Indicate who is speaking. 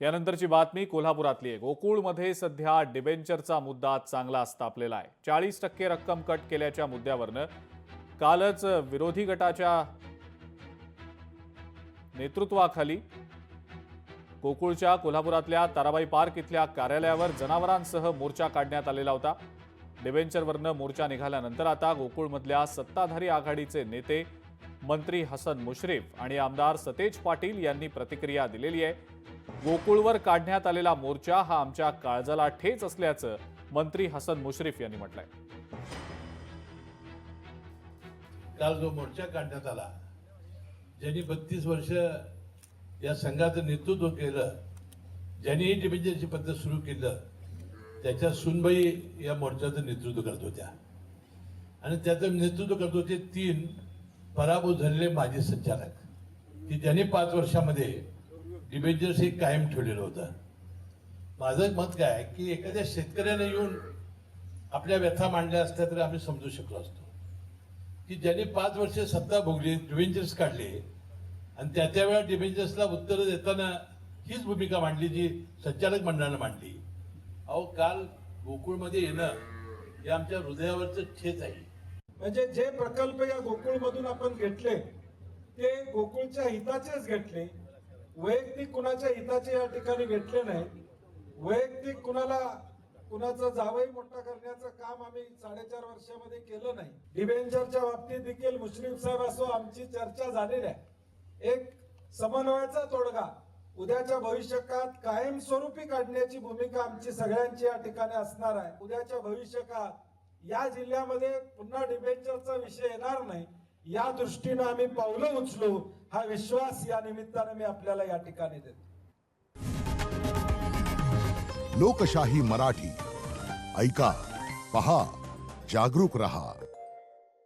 Speaker 1: यानंतरची बातमी कोल्हापुरातली आहे। गोकुळमध्ये सध्या डिबेंचरचा मुद्दा चांगलाच तापलेला आहे। 40% रक्कम कट केल्याच्या मुद्द्यावरनं कालच विरोधी गटाच्या नेतृत्वाखाली गोकुळच्या कोल्हापुरातल्या ताराबाई पार्क इथल्या कार्यालयावर जनावरांसह मोर्चा काढण्यात आलेला होता। डिबेंचरवरनं मोर्चा निघाल्यानंतर आता गोकुळमधल्या सत्ताधारी आघाडीचे नेते मंत्री हसन मुश्रीफ आणि आमदार सतेज पाटील यांनी प्रतिक्रिया दिलेली आहे। गोकुळवर काढण्यात आलेला मोर्चा हा आमच्या काळजाला ठेच असल्याचं मंत्री हसन मुश्रीफ यांनी म्हटलंय।
Speaker 2: काल जो मोर्चा काढण्यात आला, ज्यांनी 32 वर्ष या संघाचं नेतृत्व केलं, ज्यांनी ही डिबेंचरची पद्धत सुरू केलं, त्याच्या सुनबाई या मोर्चाचं नेतृत्व करत होत्या आणि त्याचं नेतृत्व करत होते 3 पराभूत झालेले माजी संचालक, की ज्यांनी 5 वर्षामध्ये डिबेंचर्स हे कायम ठेवलेलं होतं। माझं मत काय की एखाद्या शेतकऱ्याने येऊन आपल्या व्यथा मांडल्या असत्या तर आम्ही समजू शकलो असतो, की ज्यांनी 5 वर्ष सत्ता भोगली, डिबेंचर्स काढले आणि त्या वेळा डिबेंचर्सला उत्तर देताना हीच भूमिका मांडली जी संचालक मंडळानं मांडली। अहो, काल गोकुळमध्ये येणं हे आमच्या हृदयावरचं ठेच आहे।
Speaker 3: म्हणजे जे प्रकल्प या गोकुळमधून आपण घेतले ते गोकुळच्या हिताचेच घेतले, वैयक्तिक कुणाच्या हिताचे या ठिकाणी घेतले नाही। वैयक्तिक कुणाचा जावई मोठा करण्याचं काम आम्ही 4.5 वर्षामध्ये केलं नाही। डिबेंचरच्या बाबतीत देखील मुश्रीफ साहेब असो आमची चर्चा झालेली आहे। एक समन्वयाचा तोडगा उद्याच्या भविष्यकाळात कायमस्वरूपी काढण्याची भूमिका आमची सगळ्यांची या ठिकाणी असणार आहे। उद्याच्या भविष्यकाळात या जिल्ह्यामध्ये पुन्हा डिबेंचरचा विषय येणार नाही या दृष्टीने आम्ही पावलं उचलू, हा विश्वास या निमित्ताने मी आपल्याला या ठिकाणी देतो।
Speaker 4: लोकशाही मराठी ऐका, पहा, जागरूक रहा।